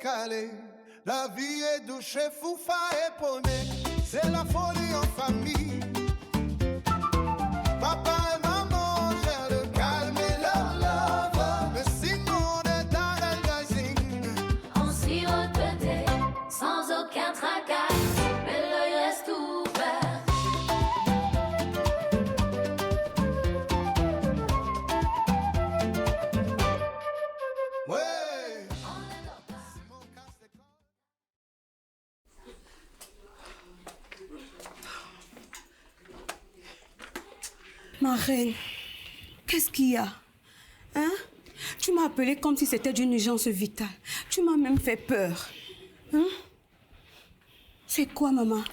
décalé. La vie est douce, foufa et poney. C'est la folie en famille. Papa et maman gèrent le calme et leur love. Mais sinon on est dans l'engaging. On sirote le thé sans aucun tracas, mais l'œil reste ouvert. Ouais. Ma reine, qu'est-ce qu'il y a? Hein? Tu m'as appelé comme si c'était d'une urgence vitale. Tu m'as même fait peur. Hein? C'est quoi, maman?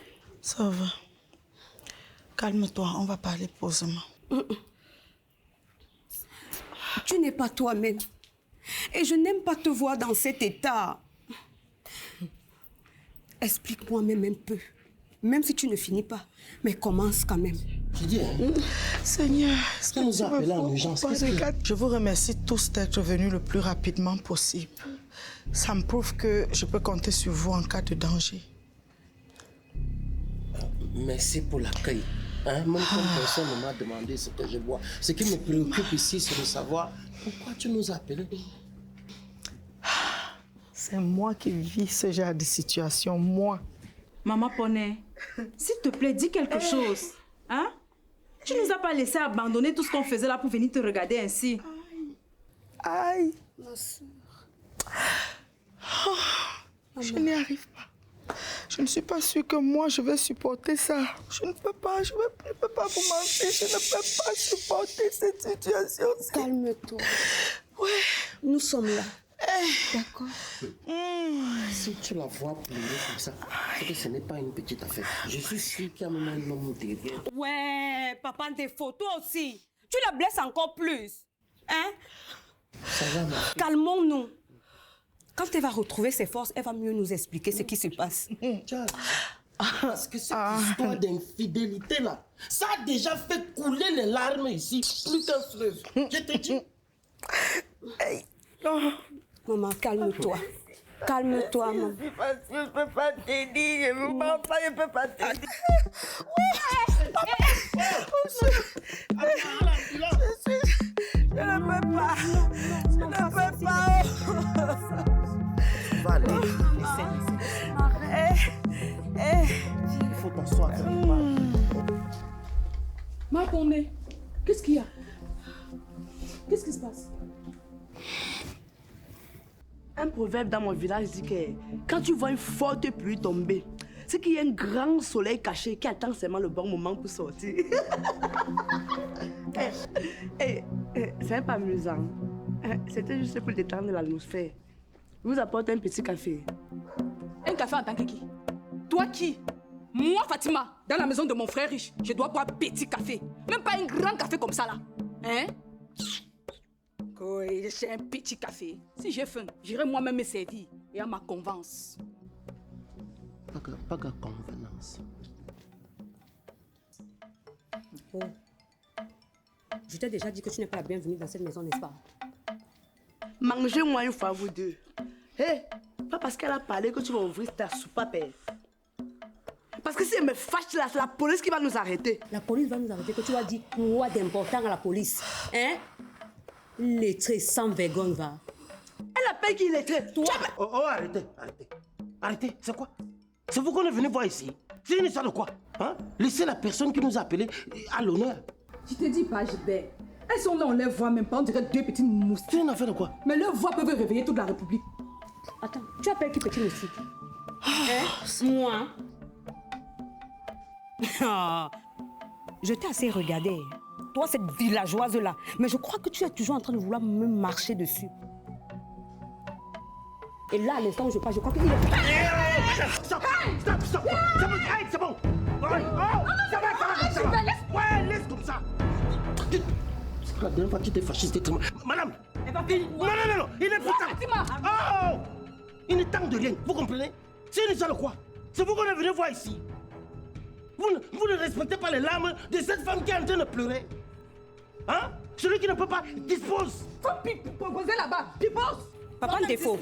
Ça va. Calme-toi, on va parler posément. Tu n'es pas toi-même. Et je n'aime pas te voir dans cet état. Explique-moi même un peu. Même si tu ne finis pas. Mais commence quand même. Je dis, hein? Seigneur, Est-ce que nous appelons en urgence? Je vous remercie tous d'être venus le plus rapidement possible. Ça me prouve que je peux compter sur vous en cas de danger. Merci pour l'accueil. Hein? Même comme personne ne m'a demandé ce que je bois. Ce qui me préoccupe ici, c'est de savoir pourquoi tu nous as appelés. C'est moi qui vis ce genre de situation, moi. Maman Poney, s'il te plaît, dis quelque chose. Hein? Tu nous as pas laissé abandonner tout ce qu'on faisait là pour venir te regarder ainsi. Aïe. Ma soeur. Je n'y arrive pas. Je ne suis pas sûre que moi, je vais supporter ça. Je ne peux pas, je ne peux pas vous mentir. Je ne peux pas supporter cette situation. Calme-toi. Ouais. Nous sommes là. D'accord. Si tu la vois pleurer comme ça, c'est que ce n'est pas une petite affaire. Je suis sûr qu'il y a même un homme derrière. Ouais, papa, des photos aussi. Tu la blesses encore plus. Hein? Ça va, ma fille. Calmons-nous. Quand elle va retrouver ses forces, elle va mieux nous expliquer ce qui se passe. Parce que cette histoire d'infidélité là, ça a déjà fait couler les larmes ici, plus qu'un fleuve. Je te dis. Hey. Non. Maman, calme-toi. Calme-toi, maman. Parce que je peux pas t'aider, je ne peux pas, je peux pas t'aider. Je ne peux pas. Je ne peux pas. Va aller. Il faut t'asseoir quelque part. Ma Poney, qu'est-ce qu'il y a? Qu'est-ce qui se passe? Un proverbe dans mon village dit que quand tu vois une forte pluie tomber, c'est qu'il y a un grand soleil caché qui attend seulement le bon moment pour sortir. C'est pas amusant. C'était juste pour détendre l'atmosphère. Je vous apporte un petit café. Un café en tant que qui? Toi qui? Moi, Fatima, dans la maison de mon frère riche, je dois boire petit café. Même pas un grand café comme ça là. Hein? Oui, c'est un petit café. Si j'ai faim, j'irai moi-même me servir et à ma convenance. Pas de convenance. Oh. Je t'ai déjà dit que tu n'es pas la bienvenue dans cette maison, n'est-ce pas? Mangez-moi une fois, vous deux. Hé, pas parce qu'elle a parlé que tu vas ouvrir ta soupape. Parce que si elle me fâche là, c'est la police qui va nous arrêter. La police va nous arrêter, que tu vas dire quoi d'important à la police. Hein? Lettré sans vergogne, va. Elle appelle qui lettré? Toi? Oh, arrêtez. Arrêtez, c'est quoi? C'est vous qu'on est venu voir ici. C'est une histoire de quoi? Hein? Laissez la personne qui nous a appelés à l'honneur. Je te dis pas, Gilbert. Elles sont là, on les voit même pas, on dirait deux petites moustiques. C'est une affaire de quoi? Mais leurs voix peuvent réveiller toute la République. Attends, tu appelles qui petit moustique? Moi? Je t'ai assez regardé. Toi, cette villageoise-là. Mais je crois que tu es toujours en train de vouloir me marcher dessus. Et là, à l'instant où je parle, je crois qu'il est... Stop! C'est bon! Ça va! Ouais, laisse comme ça! C'est la dernière fois que tu t'es fasciste. Madame! Elle va finir. Non! Il est plus temps! Oh! Il n'est temps de rien, vous comprenez? C'est une histoire de quoi? C'est vous qu'on est venu voir ici. Vous ne respectez pas les larmes de cette femme qui est en train de pleurer. Hein? Celui qui ne peut pas dispose. Faut proposer là-bas. Dispose. Papa Ndefo,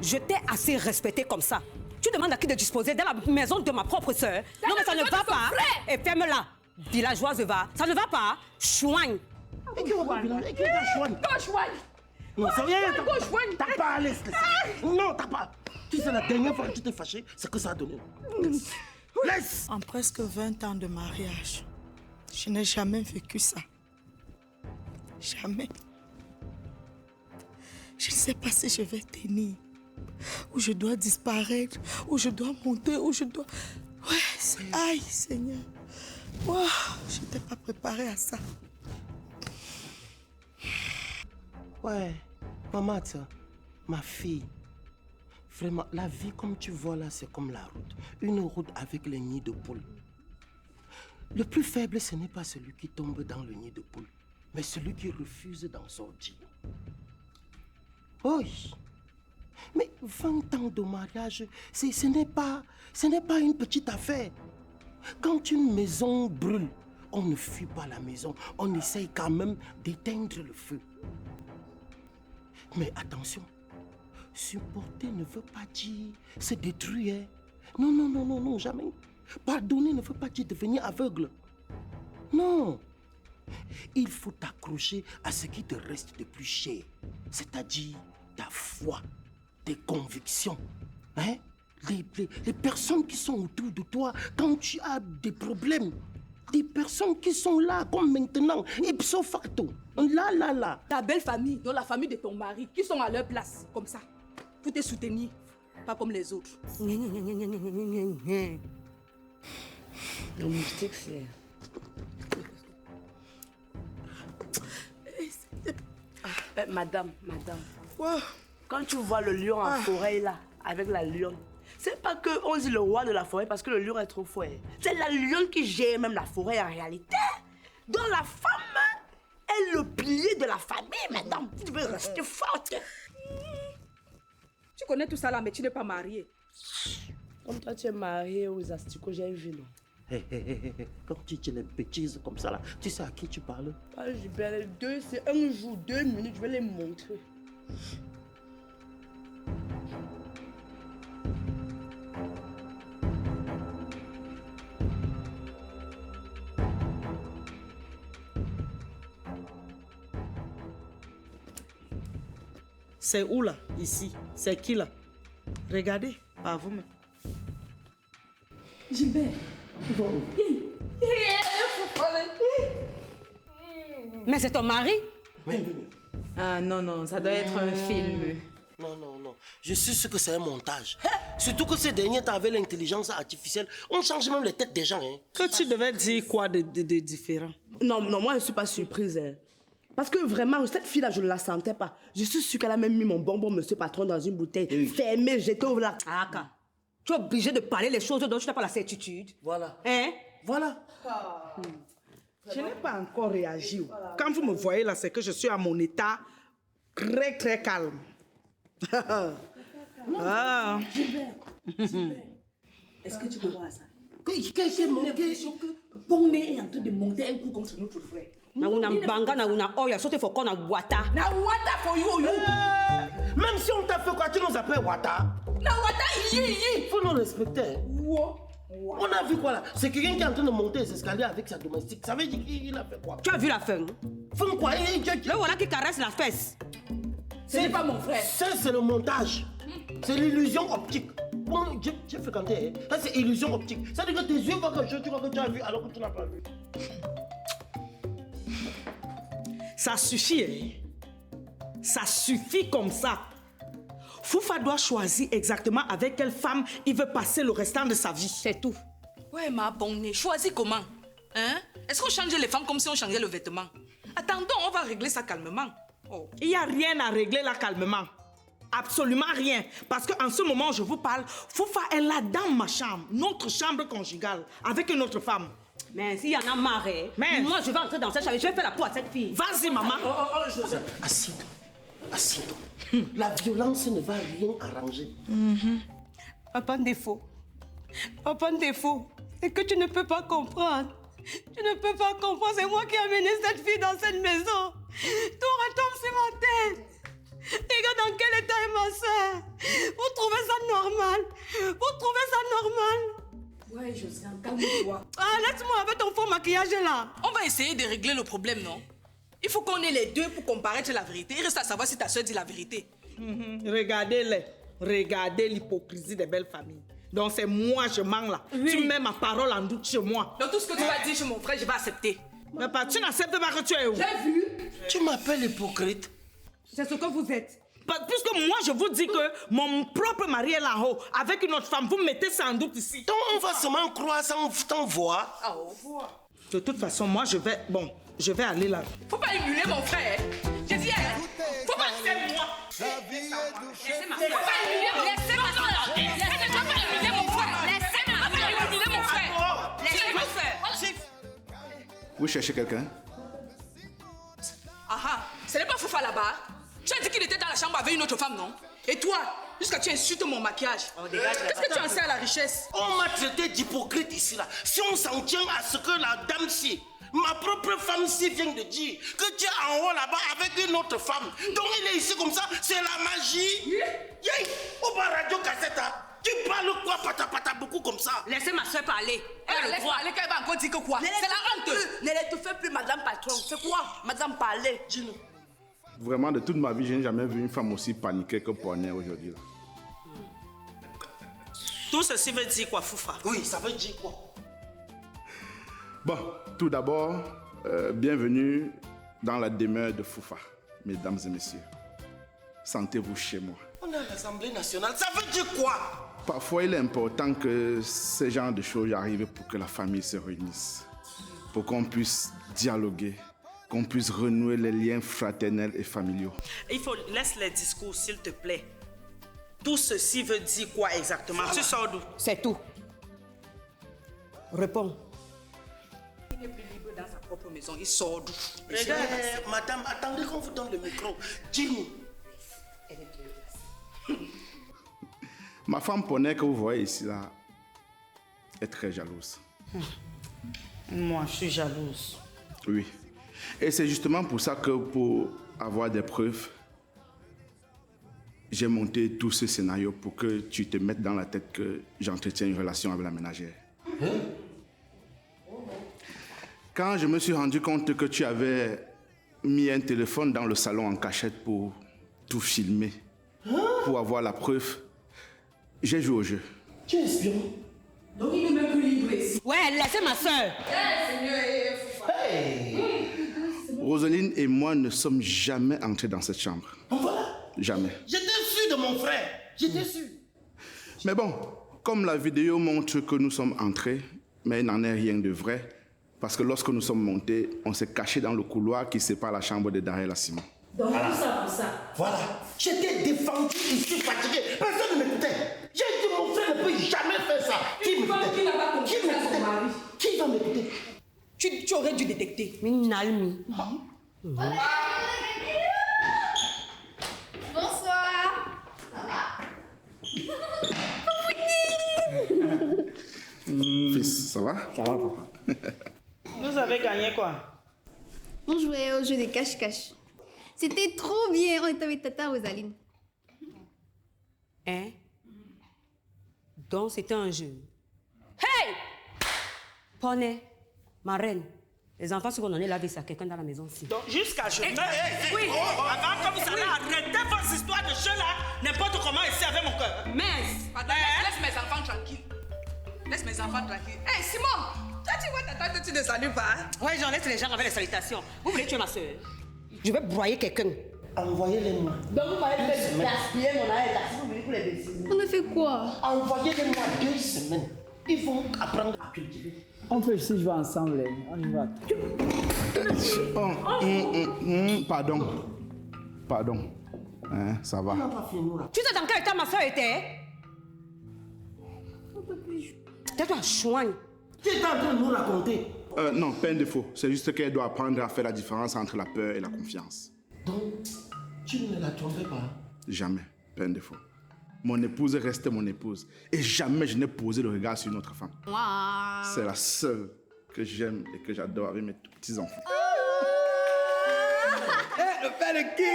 je t'ai assez respecté comme ça. Tu demandes à qui de disposer de la maison de ma propre sœur? Non, mais ça ne va pas. Et ferme-la. Villageoise va. Ça ne va pas. Chouigne. Non, c'est rien. T'as pas à l'aise. Non, t'as pas. Tu sais, la dernière fois que tu t'es fâché, c'est que ça a donné. Laisse. En presque 20 ans de mariage, je n'ai jamais vécu ça. Jamais. Je ne sais pas si je vais tenir, ou je dois disparaître, ou je dois monter, ou je dois... Ouais, aïe, Seigneur. Wow, je n'étais pas préparée à ça. Ouais, maman, ma fille, vraiment, la vie comme tu vois là, c'est comme la route. Une route avec les nids de poules. Le plus faible, ce n'est pas celui qui tombe dans le nid de poule, mais celui qui refuse d'en sortir. Oui. Mais 20 ans de mariage, ce n'est pas une petite affaire. Quand une maison brûle, on ne fuit pas la maison, on essaye quand même d'éteindre le feu. Mais attention, supporter ne veut pas dire se détruire. Non, non, non, non, non, jamais. Pardonner ne veut pas dire devenir aveugle. Non. Il faut t'accrocher à ce qui te reste de plus cher, c'est-à-dire ta foi, tes convictions. Hein? Les personnes qui sont autour de toi quand tu as des problèmes. Des personnes qui sont là comme maintenant, ipso facto. Là. Ta belle famille, dans la famille de ton mari, qui sont à leur place, comme ça, pour te soutenir, pas comme les autres. Le moustique, c'est... Madame, Wow. quand tu vois le lion en forêt là, avec la lionne, c'est pas qu'on dit le roi de la forêt parce que le lion est trop fort. C'est la lionne qui gère même la forêt en réalité. Donc la femme est le pilier de la famille, madame. Tu devais rester forte. Tu connais tout ça là, mais tu n'es pas mariée. Comme toi, tu es mariée aux asticots, j'ai vu, non? Quand tu dis les bêtises comme ça là, tu sais à qui tu parles? Ah, les deux, c'est un jour, 2 minutes, je vais les montrer. C'est où là? Ici. C'est qui là? Regardez, par vous-même. Gilbert. Mais c'est ton mari? Ah non, ça doit être un film. Non. Je suis sûr que c'est un montage. Surtout que ces derniers temps, avec l'intelligence artificielle, on change même les têtes des gens. Hein. Que tu devais dire quoi de différent? Non, moi, je ne suis pas surprise. Hein. Parce que vraiment, cette fille-là, je ne la sentais pas. Je suis sûre qu'elle a même mis mon bonbon, monsieur patron, dans une bouteille fermée, jetée au là. Aka, tu es obligé de parler les choses dont tu n'as pas la certitude. Voilà. Hein? Voilà. Je n'ai pas encore réagi. Quand vous me voyez là, c'est que je suis à mon état très, très calme. Est-ce que tu comprends ça? Qu'est-ce Que Bonnet est en train de monter un coup contre notre frère. Nauna banga, nauna oya, saute foko na wata. Na wata for you. Même si on t'a fait quoi, tu nous appelles Wata. Na wata, yi. Faut nous respecter. On a vu quoi là? C'est quelqu'un qui est en train de monter les escaliers avec sa domestique. Ça veut dire qu'il a fait quoi? Tu as vu la fin? Fin quoi? Le voilà qui caresse la fesse. Ce n'est pas mon frère. Ça, c'est le montage. C'est l'illusion optique. Bon, j'ai fréquenté. Hein. Ça, c'est illusion optique. Ça veut dire que tes yeux voient quelque chose, tu crois que tu as vu alors que tu n'as pas vu. Ça suffit, hein? Ça suffit comme ça. Foufa doit choisir exactement avec quelle femme il veut passer le restant de sa vie. C'est tout. Ouais, ma bonne, choisis comment? Hein? Est-ce qu'on changeait les femmes comme si on changeait le vêtement? Attendons, on va régler ça calmement. Oh. Il n'y a rien à régler là calmement. Absolument rien. Parce qu'en ce moment où je vous parle, Foufa est là dans ma chambre, notre chambre conjugale, avec une autre femme. Mais s'il y en a marre, Mais... moi je vais entrer dans cette chambre, je vais faire la peau à cette fille. Vas-y, maman. Assieds-toi. La violence ne va rien arranger. Papa Ndefo, c'est que tu ne peux pas comprendre. Tu ne peux pas comprendre, c'est moi qui ai amené cette fille dans cette maison. Tout retombe sur ma tête. Regarde dans quel état est ma soeur. Vous trouvez ça normal? Vous trouvez ça normal? Ouais, Josiane, calme-toi. Ah, laisse-moi avec ton faux maquillage là. On va essayer de régler le problème, non? Il faut qu'on ait les deux pour comparer la vérité. Il reste à savoir si ta soeur dit la vérité. Regardez-les. Regardez l'hypocrisie des belles familles. Donc c'est moi, je mens là. Oui. Tu mets ma parole en doute chez moi. Donc tout ce que tu vas dire chez mon frère, je vais accepter. Mais pas, tu n'acceptes pas que tu es où? J'ai vu. Tu m'appelles hypocrite. C'est ce que vous êtes. Puisque moi je vous dis que mon propre mari est là-haut avec une autre femme, vous mettez ça en doute ici. Donc on va seulement croire sans t'envoie. Ah, au revoir. De toute façon, moi je vais aller là. Faut pas émuler mon frère. J'ai dit, faut pas faire moi. La vie est douce. Faut pas émuler mon frère. Laissez-moi pas émuler mon frère. Laissez-moi pas émuler mon frère. Laissez-moi faire. Vous cherchez quelqu'un? Ah ah, ce n'est pas Foufa là-bas. Tu as dit qu'il était dans la chambre avec une autre femme, non? Et toi, jusqu'à tu insultes mon maquillage. Qu'est-ce que tu en sais à la richesse? On m'a traité d'hypocrite ici là. Si on s'en tient à ce que la dame-ci, ma propre femme-ci vient de dire que tu es en haut là-bas avec une autre femme. Donc il est ici comme ça, c'est la magie. Yay! Au bas radio cassette, hein. Tu parles quoi, pata beaucoup comme ça? Laissez ma soeur parler. Elle a le droit. Elle va encore dire que quoi? C'est la honte. Ne l'étouffez plus, madame patron. C'est quoi? Madame, parlez. Dis-nous. Vraiment, de toute ma vie, je n'ai jamais vu une femme aussi paniquée que Poignet aujourd'hui. Tout ceci veut dire quoi, Foufa? Oui, ça veut dire quoi? Bon, tout d'abord, bienvenue dans la demeure de Foufa, mesdames et messieurs. Sentez-vous chez moi. On est à l'Assemblée nationale, ça veut dire quoi? Parfois, il est important que ce genre de choses arrivent pour que la famille se réunisse, pour qu'on puisse dialoguer, qu'on puisse renouer les liens fraternels et familiaux. Laisse les discours, s'il te plaît. Tout ceci veut dire quoi exactement? Tu sors d'où? C'est tout. Réponds. Il n'est plus libre dans sa propre maison. Il sort d'où? Regarde, madame, attendez qu'on vous donne le micro. Dis-nous. Ma femme Poney que vous voyez ici là est très jalouse. Moi, je suis jalouse. Oui. Et c'est justement pour ça que pour avoir des preuves, j'ai monté tout ce scénario pour que tu te mettes dans la tête que j'entretiens une relation avec la ménagère. Quand je me suis rendu compte que tu avais mis un téléphone dans le salon en cachette pour tout filmer, pour avoir la preuve, j'ai joué au jeu. Tu es espion. Donc il n'est même plus libre ici. Ouais, laissez ma soeur. Roseline et moi ne sommes jamais entrés dans cette chambre. Voilà. Jamais. J'étais sûr de mon frère. J'étais sûr. Mais bon, comme la vidéo montre que nous sommes entrés, mais il n'en est rien de vrai, parce que lorsque nous sommes montés, on s'est caché dans le couloir qui sépare la chambre de Darrell à Simon. Donc tout ça pour ça. Voilà. J'étais défendu ici, fatigué. Personne ne m'écoutait. J'ai dit mon frère ne peut jamais faire ça. Une femme qui n'a pas compris à son mari. Qui va m'écouter? Tu aurais dû détecter. Minalmi. Bonsoir. Fils, ça va? Ça va, papa. Vous avez gagné quoi? On jouait au jeu des cache-cache. C'était trop bien. On était avec Tata Rosaline. Hein? Donc c'était un jeu. Hey! Poney, ma reine. Les enfants, ce qu'on en est là, c'est à quelqu'un dans la maison aussi. Donc jusqu'à je meurs. Oui. Avant que vous allez arrêter vos histoires de jeu là, n'importe comment ici avec mon cœur. Madame, laisse mes enfants tranquilles. Laisse mes enfants tranquilles. Hé, Simon, toi tu vois ta tante, tu ne salues pas. Ouais, j'en laisse les gens avec les salutations. Vous voulez tuer ma soeur? Je vais broyer quelqu'un. Envoyez-les-moi. Donc vous m'avez fait gaspiller mon arrêt là. Si vous venez pour les décider. On a fait quoi? Envoyez-les-moi 2 semaines. Ils vont apprendre à cultiver. On peut aussi jouer ensemble, on y va. Pardon. Pardon. Hein, ça va. Tu sais dans quel état ma soeur était? Tais-toi, chouigne. Tu es en train de nous raconter. Non, pas un défaut. C'est juste qu'elle doit apprendre à faire la différence entre la peur et la confiance. Donc, tu ne la trompais pas? Jamais. Pas un défaut. Mon épouse reste mon épouse. Et jamais je n'ai posé le regard sur une autre femme. C'est la seule que j'aime et que j'adore avec mes tout petits enfants. Le père de qui?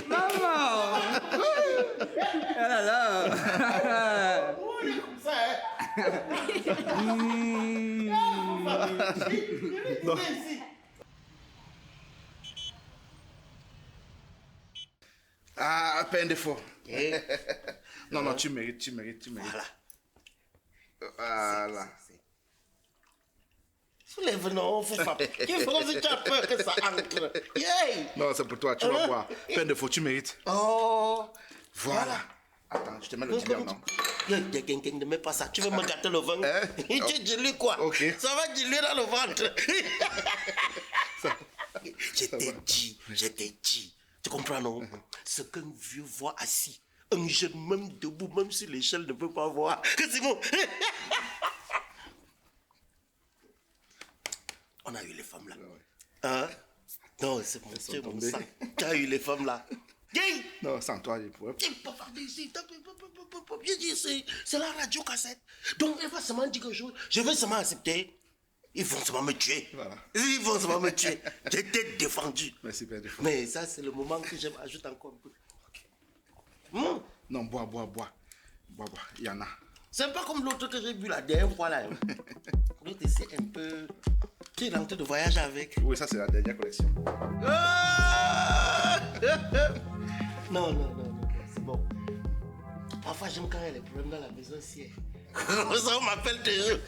Maman! Oh là là! Ah, pas un défaut. Non, non, tu mérites. Voilà. Voilà. Soulève, non, faut pas. Qu'est-ce que tu as peur que ça entre? Yeah. Non, c'est pour toi, tu vas voir. Pas un défaut, tu mérites. Oh. Voilà. Attends, je te mets le dealer, non? Ne mets pas ça, tu veux me gâter le ventre? Tu dilues quoi? Ok. Ça va diluer dans le ventre. Je t'ai dit. Tu comprends, non? Ce qu'un vieux voit assis, un jeune même debout, même sur l'échelle, ne peut pas voir. Que c'est bon. On a eu les femmes là. Hein? Non, c'est bon, c'est bon ça. Tu as eu les femmes là. Non, sans toi, je pourrais pas. J'ai dit, c'est la radio cassette. Donc, elle va seulement dire que je vais seulement accepter. Ils vont seulement me tuer. Voilà. Ils vont seulement me tuer. J'étais défendu. Merci, Père Défaut. Mais ça, c'est le moment que j'ajoute encore un peu. Non, bois. Il y en a. C'est pas comme l'autre que j'ai bu la dernière fois là. L'autre, c'est un peu... Tu es rentré de voyage avec. Oui, ça, c'est la dernière collection. Non, c'est bon. Parfois, j'aime quand il y a des problèmes dans la maison aussi. Ça, on m'appelle toujours.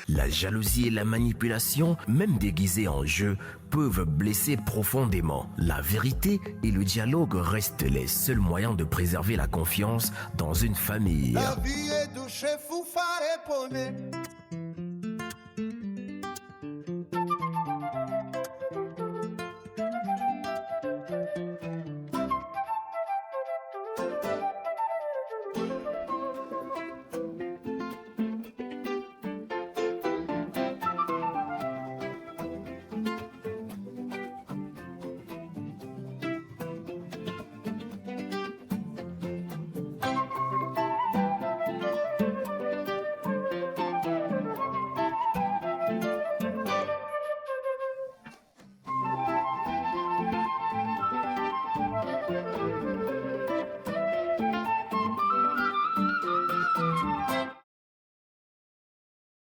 La jalousie et la manipulation, même déguisées en jeu, peuvent blesser profondément. La vérité et le dialogue restent les seuls moyens de préserver la confiance dans une famille. La vie est douce, fou, faré, poney.